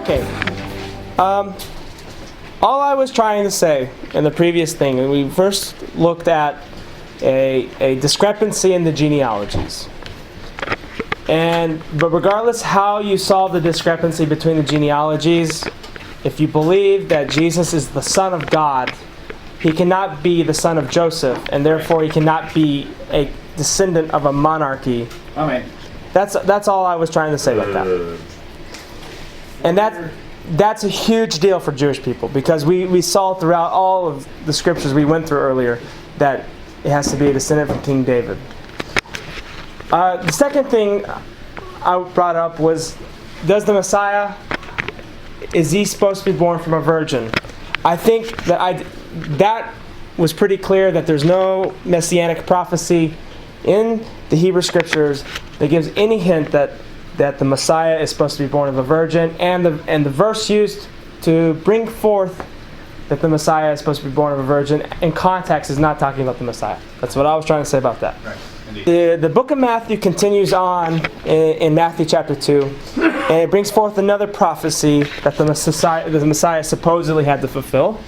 Okay. All I was trying to say in the previous thing, and we first looked at a discrepancy in the genealogies. But regardless how you solve the discrepancy between the genealogies, if you believe that Jesus is the Son of God, he cannot be the son of Joseph, and therefore he cannot be a descendant of a monarchy. Amen. That's all I was trying to say about that. And that's a huge deal for Jewish people, because we saw throughout all of the scriptures we went through earlier that it has to be a descendant from King David. The second thing I brought up was, does the Messiah, is he supposed to be born from a virgin? I think that was pretty clear that there's no Messianic prophecy in the Hebrew Scriptures that gives any hint that the Messiah is supposed to be born of a virgin, and the verse used to bring forth that the Messiah is supposed to be born of a virgin in context is not talking about the Messiah. That's what I was trying to say about that. Right. The book of Matthew continues on in Matthew chapter 2, and it brings forth another prophecy that the Messiah supposedly had to fulfill.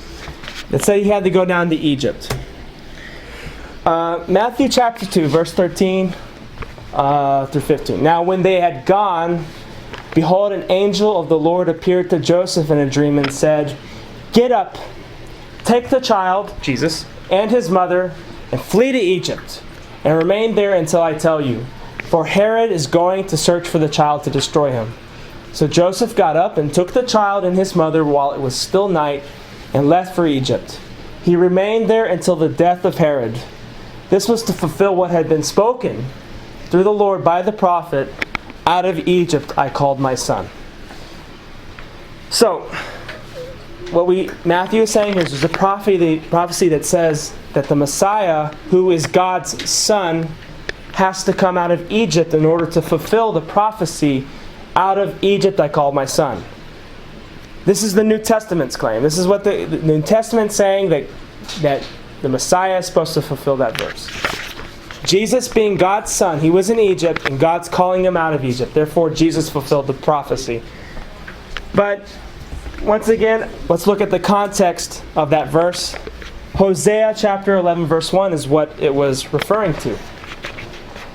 It said he had to go down to Egypt. Matthew chapter 2, verse 13 through 15. Now when they had gone, behold, an angel of the Lord appeared to Joseph in a dream and said, "Get up, take the child, Jesus, and his mother, and flee to Egypt, and remain there until I tell you. For Herod is going to search for the child to destroy him." So Joseph got up and took the child and his mother while it was still night, and left for Egypt. He remained there until the death of Herod. This was to fulfill what had been spoken through the Lord by the prophet, "Out of Egypt I called my son." So, what Matthew is saying here is there's a prophecy that says that the Messiah, who is God's son, has to come out of Egypt in order to fulfill the prophecy, "Out of Egypt I called my son." This is the New Testament's claim. This is what the New Testament's saying, that the Messiah is supposed to fulfill that verse. Jesus being God's son, he was in Egypt, and God's calling him out of Egypt. Therefore, Jesus fulfilled the prophecy. But once again, let's look at the context of that verse. Hosea chapter 11, verse 1 is what it was referring to.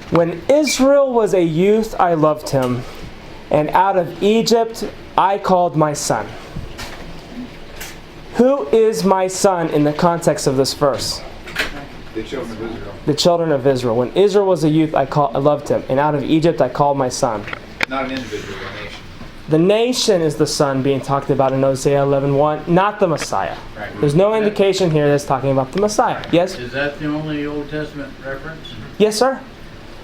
"When Israel was a youth, I loved him, and out of Egypt I called my son." Who is my son in the context of this verse? The children of Israel. The children of Israel. When Israel was a youth, I loved him, and out of Egypt I called my son. Not an individual, a nation. The nation is the son being talked about in Hosea 11:1, not the Messiah. Right. There's no indication here that's talking about the Messiah. Yes? Is that the only Old Testament reference? Yes, sir.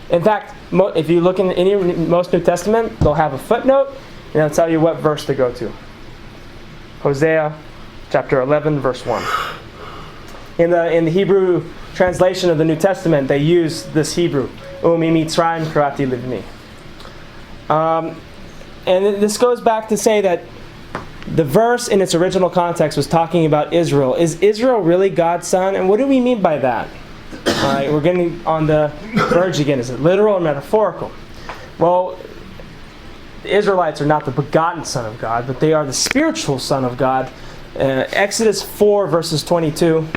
In fact, if you look in most New Testament, they'll have a footnote, and it'll tell you what verse to go to. Hosea chapter 11, verse 1. In the Hebrew translation of the New Testament, they use this Hebrew, "Umi mitzrayim karati livni." And this goes back to say that the verse in its original context was talking about Israel. Is Israel really God's son? And what do we mean by that? We're getting on the verge again. Is it literal or metaphorical? Well, the Israelites are not the begotten Son of God, but they are the spiritual Son of God. Exodus 4, verses 22,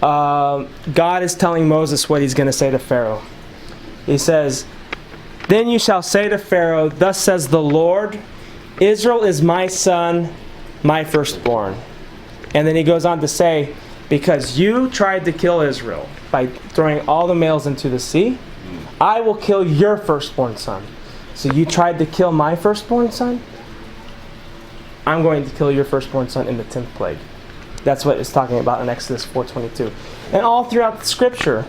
God is telling Moses what he's going to say to Pharaoh. He says, "Then you shall say to Pharaoh, thus says the Lord, Israel is my son, my firstborn." And then he goes on to say, "Because you tried to kill Israel by throwing all the males into the sea, I will kill your firstborn son. So you tried to kill my firstborn son? I'm going to kill your firstborn son in the 10th plague." That's what it's talking about in Exodus 4:22. And all throughout the Scripture,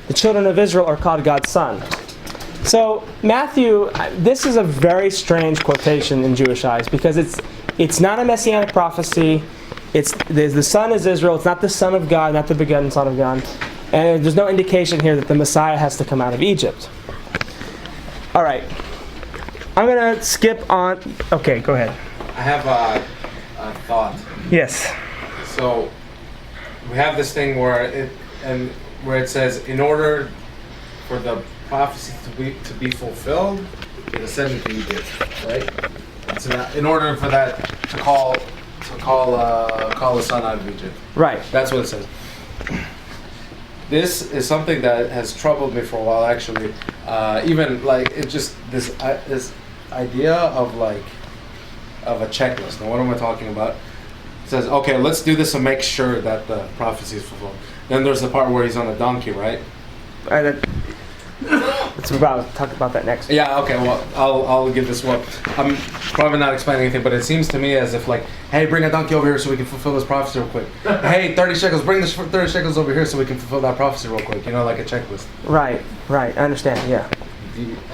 the children of Israel are called God's son. So Matthew, this is a very strange quotation in Jewish eyes, because it's not a Messianic prophecy. The son is Israel. It's not the Son of God, not the begotten Son of God. And there's no indication here that the Messiah has to come out of Egypt. All right. I'm going to skip on. Okay, go ahead. I have a thought. Yes. So we have this thing where it says, in order for the prophecy to be fulfilled, it ascended to Egypt, right? in order for that to call the son out of Egypt. Right. That's what it says. This is something that has troubled me for a while, actually. Even like it just this idea of a checklist. Now, what am I talking about? It says, okay, let's do this to make sure that the prophecy is fulfilled. Then there's the part where he's on a donkey, right? Let's talk about that next. Yeah, okay, well, I'll give this one. I'm probably not explaining anything, but it seems to me as if like, hey, bring a donkey over here so we can fulfill this prophecy real quick. Hey, 30 shekels, bring this 30 shekels over here so we can fulfill that prophecy real quick. You know, like a checklist. Right, I understand, yeah.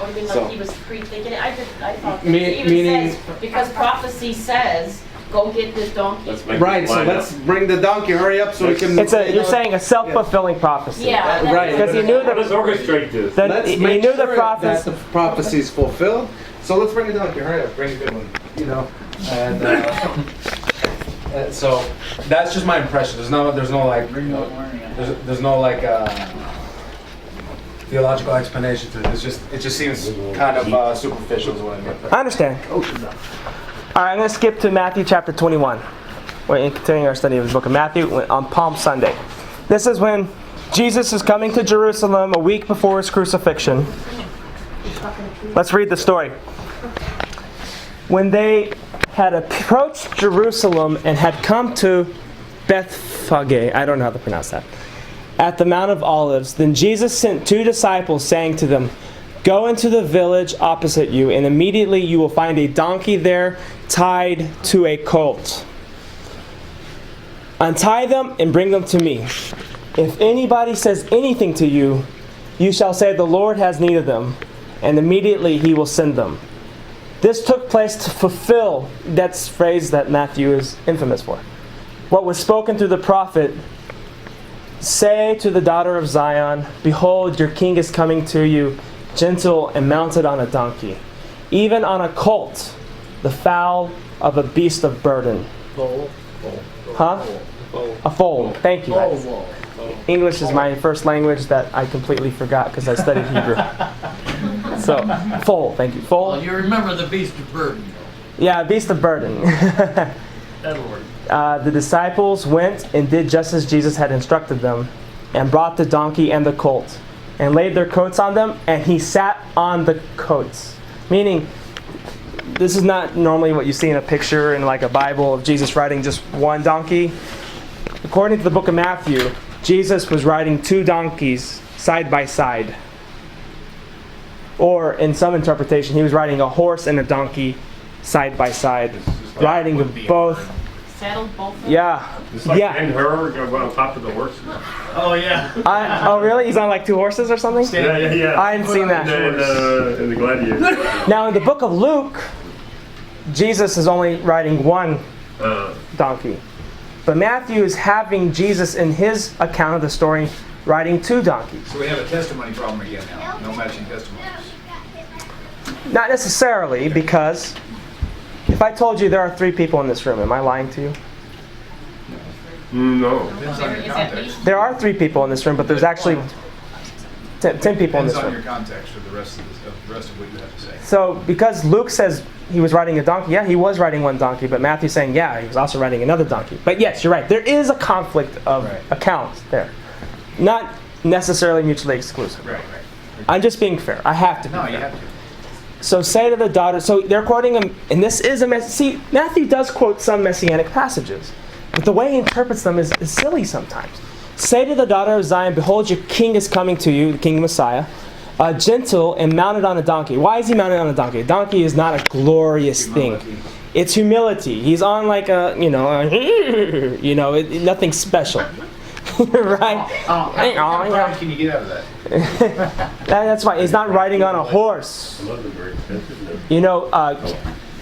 Or you mean So- like he was pre-thinking it? I thought Me- it even meaning- says, because prophecy says, go get this donkey. Right, so let's bring the donkey, hurry up so we can... You're saying a self-fulfilling prophecy. Yeah. that's- Right. Because he knew Let's that orchestrate this. Let's he make knew sure the prophecy. that the prophecy is fulfilled. So let's bring the donkey, hurry up, bring a good one, you know. And so that's just my impression. There's no like, Bring no warning. there's no like theological explanation to it. It just seems kind of superficial is what I mean. I understand. All right, I'm going to skip to Matthew chapter 21. We're continuing our study of the book of Matthew on Palm Sunday. This is when Jesus is coming to Jerusalem a week before his crucifixion. Let's read the story. When they had approached Jerusalem and had come to Bethphage, I don't know how to pronounce that, at the Mount of Olives, then Jesus sent 2 disciples, saying to them, "Go into the village opposite you, and immediately you will find a donkey there tied to a colt. Untie them and bring them to me. If anybody says anything to you, you shall say, 'The Lord has need of them,' and immediately he will send them." This took place to fulfill that phrase that Matthew is infamous for. What was spoken through the prophet, "Say to the daughter of Zion, behold, your king is coming to you, gentle and mounted on a donkey, even on a colt, the foal of a beast of burden." Huh? A foal. Thank you. guys. English is my first language that I completely forgot because I studied Hebrew. So, foal. Thank you. Well, Foal. you remember the beast of burden. Yeah, beast of burden. That'll work. The disciples went and did just as Jesus had instructed them, and brought the donkey and the colt, and laid their coats on them, and he sat on the coats. Meaning, this is not normally what you see in a picture in like a Bible of Jesus riding just one donkey. According to the book of Matthew, Jesus was riding 2 donkeys side by side. Or in some interpretation, he was riding a horse and a donkey side by side, riding with both. Saddled both of them? Yeah. It's like Yeah. Ben-Hur go on top of the horse. Oh, yeah. Oh, really? He's on like 2 horses or something? Yeah. I hadn't seen that. In the Gladiator. Now, in the book of Luke, Jesus is only riding 1 donkey. But Matthew is having Jesus in his account of the story riding 2 donkeys. So we have a testimony problem again now. No matching testimonies. Not necessarily, because if I told you there are 3 people in this room, am I lying to you? No. Depends on your Is that me? context. There are 3 people in this room, but there's actually 10 people in Depends this on your room. context for the rest of what you have to say. So, because Luke says he was riding a donkey, yeah, he was riding 1 donkey, but Matthew's saying, yeah, he was also riding another donkey. But yes, you're right. There is a conflict of Right. accounts there. Not necessarily mutually exclusive. Right. I'm just being fair. I have to be No, fair. you have to. So say to the daughter, so they're quoting him, and this is see, Matthew does quote some Messianic passages, but the way he interprets them is silly sometimes. Say to the daughter of Zion, behold, your king is coming to you, the king Messiah, gentle and mounted on a donkey. Why is he mounted on a donkey? A donkey is not a glorious thing. It's humility. He's on like nothing special. Right? How proud can you get out of that? That's why he's not riding on a horse.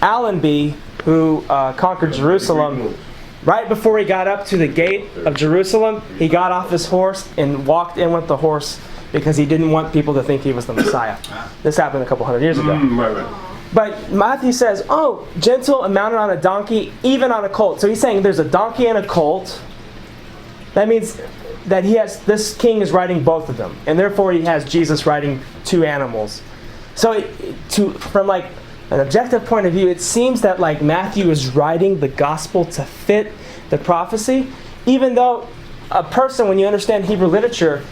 Allenby, who conquered Jerusalem, right before he got up to the gate of Jerusalem, he got off his horse and walked in with the horse because he didn't want people to think he was the Messiah. This happened a couple hundred years ago. Right. But Matthew says, oh, gentle and mounted on a donkey, even on a colt. So he's saying there's a donkey and a colt. That means that this king is riding both of them. And therefore he has Jesus riding 2 animals. So from like an objective point of view, it seems that like Matthew is writing the gospel to fit the prophecy, even though a person, when you understand Hebrew literature,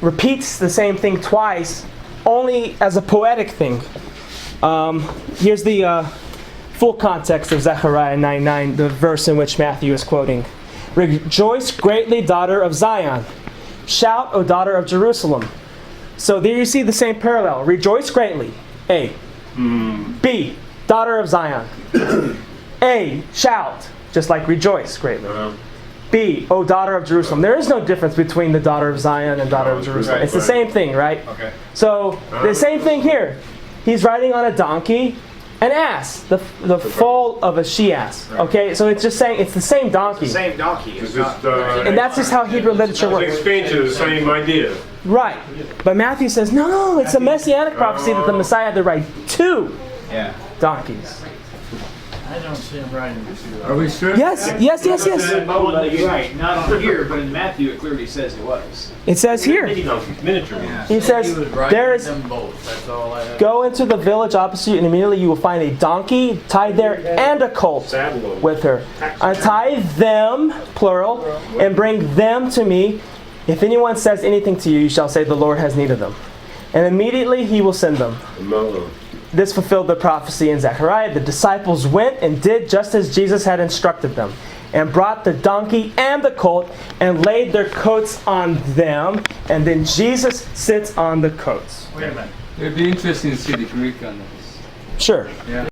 repeats the same thing twice, only as a poetic thing. Here's the full context of Zechariah 9:9, the verse in which Matthew is quoting. Rejoice greatly, daughter of Zion. Shout, O daughter of Jerusalem. So there you see the same parallel. Rejoice greatly. A. B. Daughter of Zion. A. Shout. Just like rejoice greatly. B. O daughter of Jerusalem. There is no difference between the daughter of Zion and daughter of Jerusalem. Right, it's the same thing, right? Okay. So the same thing here. He's riding on a donkey, an ass, the foal of a she-ass. Okay, so it's just saying it's the same donkey. The same donkey. It's It's just, not, And that's just how Hebrew literature works. exchange is the same idea. Right. But Matthew says, no, it's a Messianic prophecy that the Messiah had to ride 2 yeah. donkeys. I don't see him riding the two. Are we sure? Yes. Well, you're right. Not on here, but in Matthew it clearly says it was. It says here. Miniature. Yeah. He says, He was riding there is, them both. That's all I have. go into the village opposite you, and immediately you will find a donkey tied there and a colt Saddle. with her. Untie them, plural, and bring them to me. If anyone says anything to you, you shall say, the Lord has need of them. And immediately he will send them. This fulfilled the prophecy in Zechariah. The disciples went and did just as Jesus had instructed them, and brought the donkey and the colt and laid their coats on them, and then Jesus sits on the coats. Wait a minute. It'd be interesting to see the Greek on this. Sure. Yeah.